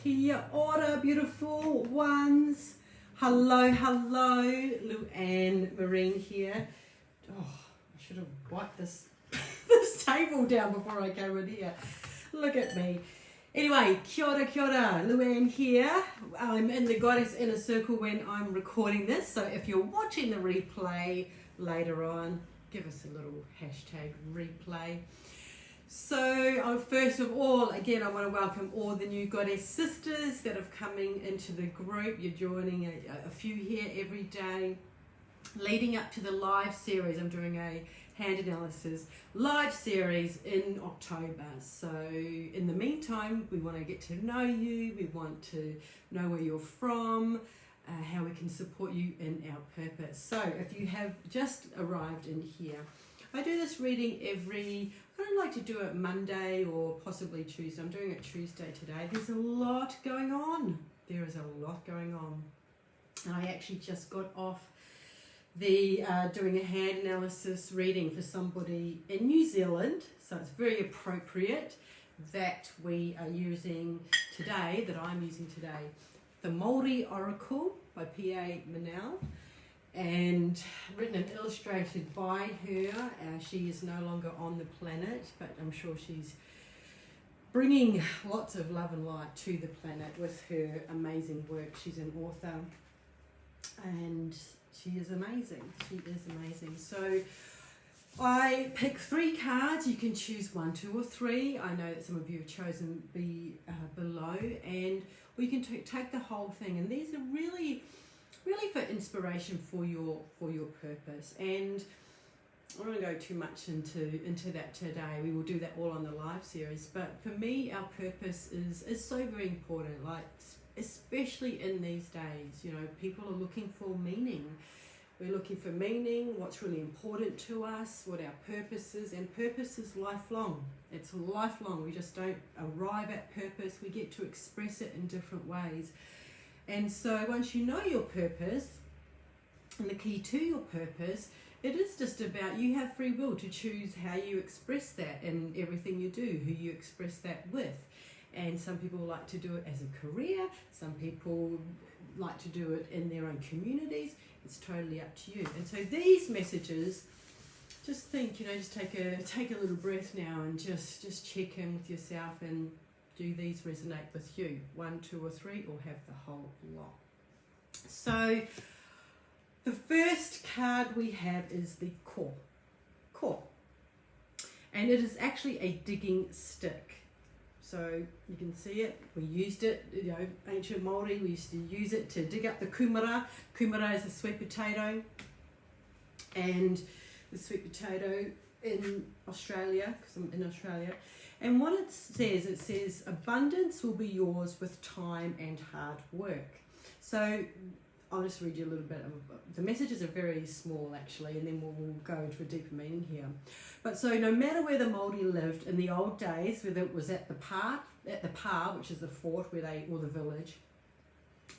Kia ora, beautiful ones. Hello, hello. Luanne Marine here. Oh, I should have wiped this table down before I came in here. Look at me. Anyway, kia ora, Luanne here. I'm in the Goddess Inner Circle when I'm recording this, so if you're watching the replay later on, give us a little hashtag replay. So, first of all, again, I want to welcome all the new Goddess sisters that are coming into the group. You're joining a few here every day. Leading up to the live series, I'm doing a hand analysis live series in October. So in the meantime, we want to get to know you. We want to know where you're from, how we can support you in our purpose. So if you have just arrived in here, I do this reading I don't like to do it Monday or possibly Tuesday. I'm doing it Tuesday today. There's a lot going on. There is a lot going on. And I actually just got off doing a hand analysis reading for somebody in New Zealand, so it's very appropriate that we are using today, that I'm using today, the Māori Oracle by P.A. Manel, and written and illustrated by her. She is no longer on the planet, but I'm sure she's bringing lots of love and light to the planet with her amazing work. She's an author, and she is amazing. She is amazing. So I pick 3 cards. You can choose 1, 2, or 3. I know that some of you have chosen below, and we can take the whole thing. And these are really for inspiration for your purpose. And I don't want to go too much into that today. We will do that all on the live series. But for me, our purpose is so very important. Like, especially in these days, you know, people are looking for meaning. We're looking for meaning, what's really important to us, what our purpose is, and purpose is lifelong. It's lifelong. We just don't arrive at purpose. We get to express it in different ways. And so once you know your purpose, and the key to your purpose, it is just about you have free will to choose how you express that in everything you do, who you express that with. And some people like to do it as a career. Some people like to do it in their own communities. It's totally up to you. And so these messages, just think, just take a little breath now and just check in with yourself, and do these resonate with you? 1, 2, or 3, or have the whole lot? So the first card we have is the core. And it is actually a digging stick. So you can see it, we used it, ancient Māori, we used to use it to dig up the kumara. Kumara is a sweet potato, and the sweet potato in Australia, because I'm in Australia. And what it says, abundance will be yours with time and hard work. So I'll just read you a little bit. The messages are very small, actually, and then we'll go into a deeper meaning here. But so no matter where the Māori lived in the old days, whether it was at the pa, which is the fort or the village,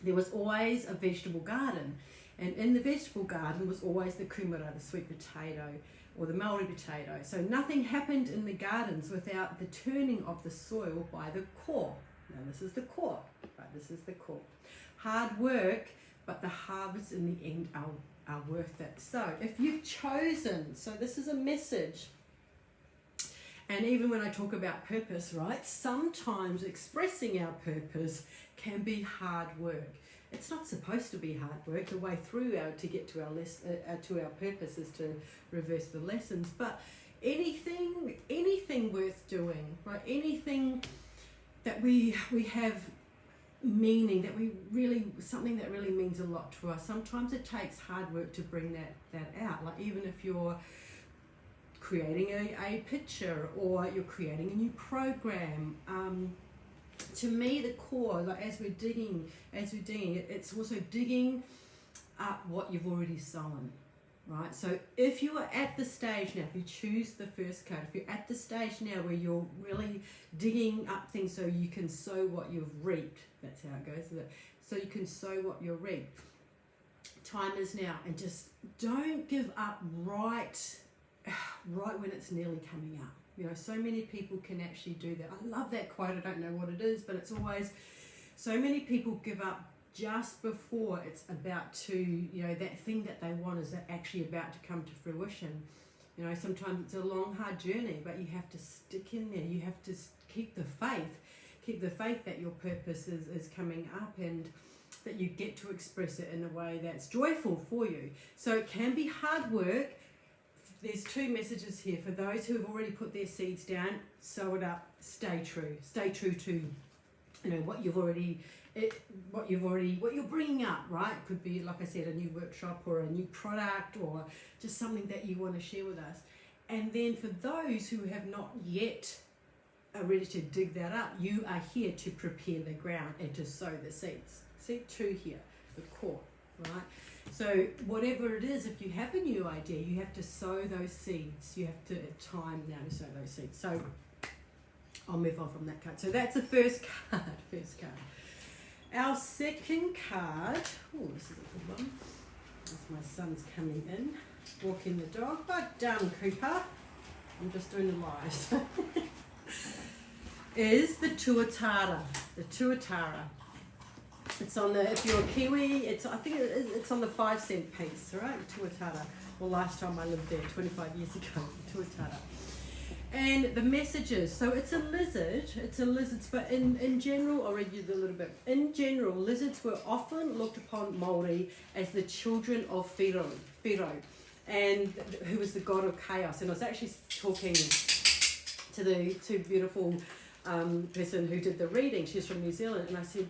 there was always a vegetable garden. And in the vegetable garden was always the kumara, the sweet potato, or the Māori potato. So nothing happened in the gardens without the turning of the soil by the core. Now this is the core, right? This is the core. Hard work, but the harvest in the end are worth it. So if you've chosen, so this is a message. And even when I talk about purpose, right, sometimes expressing our purpose can be hard work. It's not supposed to be hard work. The way through to get to our purpose is to reverse the lessons. But anything worth doing, right? Anything that we have meaning, something that really means a lot to us. Sometimes it takes hard work to bring that out. Like, even if you're creating a picture, or you're creating a new program. To me, the core, like as we're digging, it's also digging up what you've already sown, right? So if you are at the stage now, if you choose the first card, if you're at the stage now where you're really digging up things so you can sow what you've reaped, that's how it goes, isn't it? So you can sow what you reap. Time is now, and just don't give up right when it's nearly coming up. So many people can actually do that. I love that quote. I don't know what it is, but it's always So many people give up just before it's about to, that thing that they want is actually about to come to fruition. Sometimes it's a long, hard journey, but you have to stick in there. You have to keep the faith that your purpose is coming up, and that you get to express it in a way that's joyful for you. So it can be hard work. There's 2 messages here for those who have already put their seeds down. Sow it up. Stay true to what you're bringing up, right? It could be, like I said, a new workshop or a new product, or just something that you want to share with us. And then for those who have not yet are ready to dig that up, you are here to prepare the ground and to sow the seeds. See, 2 here, the core, right? So whatever it is, if you have a new idea, you have to sow those seeds. You have to time now to sow those seeds. So I'll move on from that card. So that's the first card. Our second card, oh, this is a good one. As my son's coming in, walking the dog. But done, Cooper. I'm just doing the lives. Is the tuatara. The tuatara. It's on the, if you're a Kiwi, I think it's on the 5-cent piece, all right? Tuatara. Well, last time I lived there, 25 years ago, tuatara. And the messages, so it's a lizard, but in general, I'll read you a little bit. In general, lizards were often looked upon Māori as the children of Whiro, and who was the god of chaos. And I was actually talking to the beautiful person who did the reading. She's from New Zealand, and I said,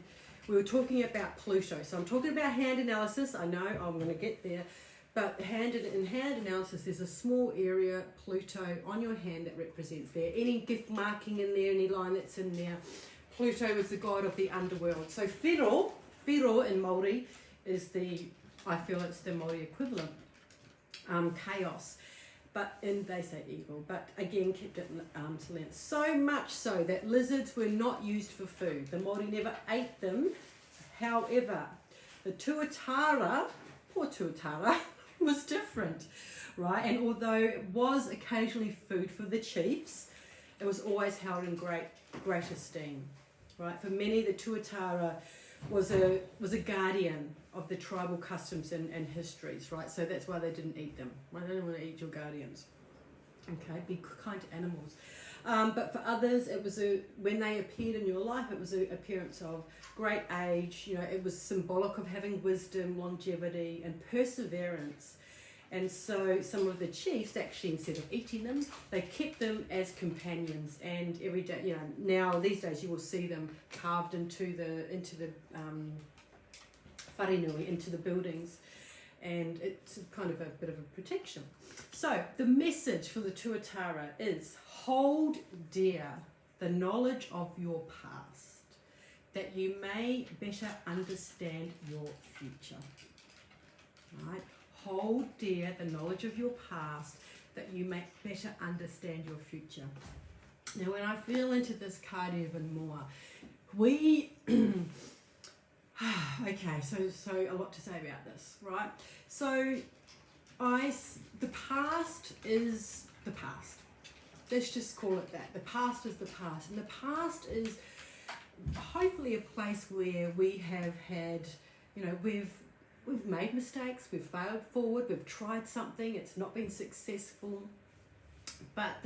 we were talking about Pluto. So I'm talking about hand analysis. I know I'm going to get there. But in hand analysis, there's a small area, Pluto, on your hand that represents there. Any gift marking in there, any line that's in there. Pluto is the god of the underworld. So Whiro in Māori is I feel it's the Māori equivalent, chaos. And they say evil, but again kept it at arm's length. So much so that lizards were not used for food. The Māori never ate them. However, the tuatara, poor tuatara, was different, right? And although it was occasionally food for the chiefs, it was always held in great esteem, right? For many, the tuatara was a guardian of the tribal customs and histories, right? So that's why they didn't eat them. Right? They didn't want to eat your guardians. Okay, be kind to animals. But for others, it was when they appeared in your life, it was an appearance of great age. It was symbolic of having wisdom, longevity, and perseverance. And so some of the chiefs actually, instead of eating them, they kept them as companions. And every day, now these days you will see them carved into the wharenui, into the buildings, and it's kind of a bit of a protection. So the message for the tuatara is: hold dear the knowledge of your past, that you may better understand your future. Right? Hold dear the knowledge of your past, that you may better understand your future. Now, when I feel into this card even more, okay, so a lot to say about this, right? So the past is the past. Let's just call it that. The past is the past. And the past is hopefully a place where we have had, we've made mistakes, we've failed forward, we've tried something, it's not been successful. But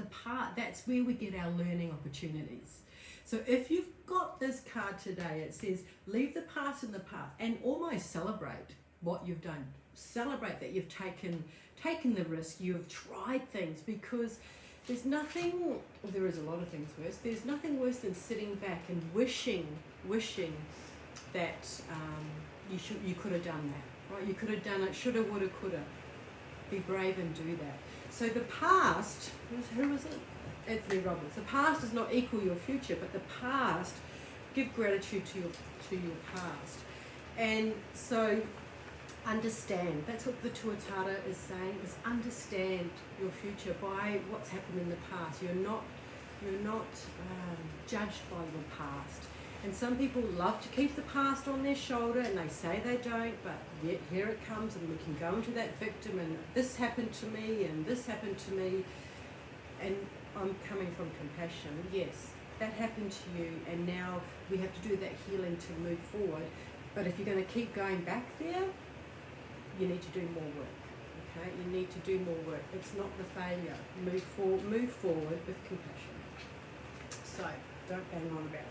that's where we get our learning opportunities. So if you've got this card today, it says, leave the past in the past and almost celebrate what you've done. Celebrate that you've taken the risk, you've tried things, because there's nothing, well, there is a lot of things worse, there's nothing worse than sitting back and wishing that you could have done that, right? You could have done it, shoulda, woulda, coulda. Be brave and do that. So the past, who was it? Anthony Robbins. The past does not equal your future, but the past, give gratitude to your past. And so understand, that's what the tuatara is saying, is understand your future by what's happened in the past. You're not judged by your past. And some people love to keep the past on their shoulder, and they say they don't, but yet here it comes, and we can go into that victim, and this happened to me, and this happened to me. And I'm coming from compassion, yes, that happened to you, and now we have to do that healing to move forward. But if you're going to keep going back there, you need to do more work. Okay, you need to do more work. It's not the failure. Move forward with compassion. So don't bang on about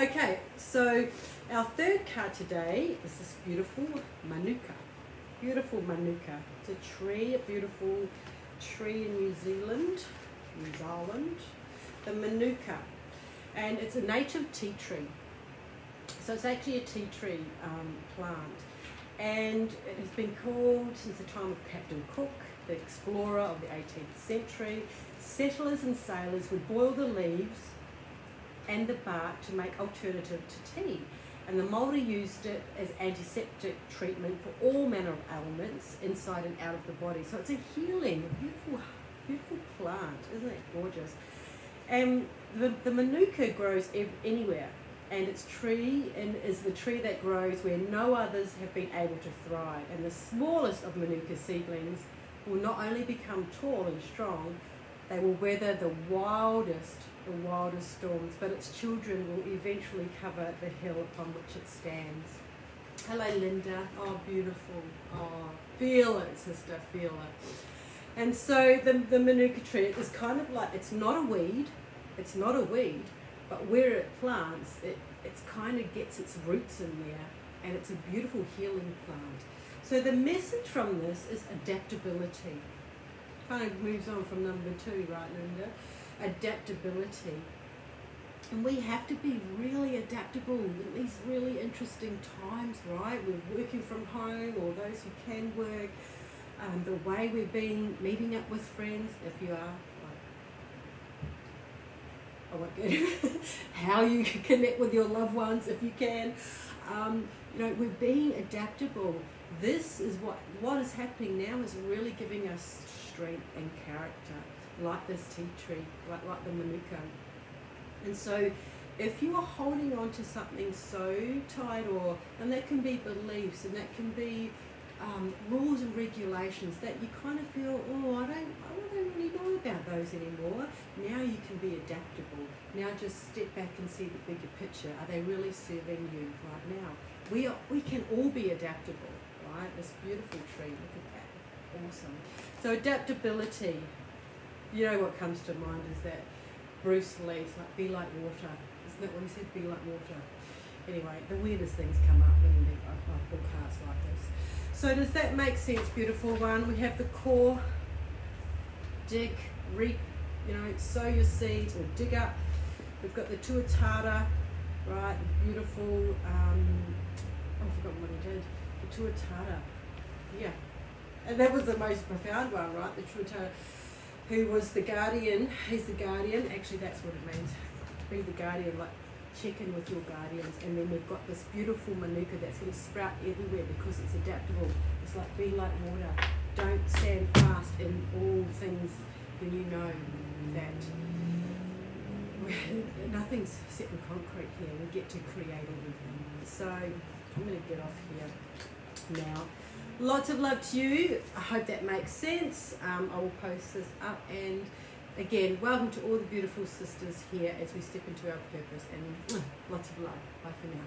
it. Okay, so our third card today is this beautiful manuka. Beautiful manuka. It's a tree, a beautiful tree in New Zealand. The manuka, and it's a native tea tree. So it's actually a tea tree plant, and it has been called since the time of Captain Cook, the explorer of the 18th century. Settlers and sailors would boil the leaves and the bark to make alternative to tea, and the Māori used it as antiseptic treatment for all manner of ailments inside and out of the body. So it's a healing, beautiful plant, isn't it gorgeous? And the manuka grows anywhere, and its tree is the tree that grows where no others have been able to thrive. And the smallest of manuka seedlings will not only become tall and strong, they will weather the wildest storms, but its children will eventually cover the hill upon which it stands. Hello, Linda. Oh, beautiful. Oh, feel it, sister, feel it. And so the manuka tree is kind of like, it's not a weed, but where it plants, it's kind of gets its roots in there, and it's a beautiful healing plant. So the message from this is adaptability. Kind of moves on from number 2, right, Linda? Adaptability. And we have to be really adaptable in these really interesting times, right? We're working from home, or those who can work. The way we've been meeting up with friends, if you are, I won't get it. How you can connect with your loved ones if you can. We're being adaptable. This is what is happening now, is really giving us strength and character, like this tea tree, like the manuka. And so if you are holding on to something so tight, and that can be beliefs, and that can be rules and regulations that you kind of feel, I don't really know about those anymore. Now you can be adaptable. Now just step back and see the bigger picture. Are they really serving you right now? We can all be adaptable, right? This beautiful tree, look at that, awesome. So adaptability, you know what comes to mind is that Bruce Lee's like, be like water. Isn't that what he said? Be like water. Anyway, the weirdest things come up when I book cards like this. So does that make sense, beautiful one? We have the core, dig, reap, sow your seeds or dig up. We've got the tuatara, right, beautiful, I've forgotten what he did, the tuatara, yeah. And that was the most profound one, right, the tuatara, who was the guardian. He's the guardian, actually that's what it means, be the guardian, like check in with your guardians. And then we've got this beautiful manuka that's going to sprout everywhere because it's adaptable. It's like be like water. Don't stand fast in all things when you know that nothing's set in concrete here. We get to create everything. So I'm going to get off here now. Lots of love to you. I hope that makes sense. I will post this up, and again, welcome to all the beautiful sisters here as we step into our purpose, and lots of love. Bye for now.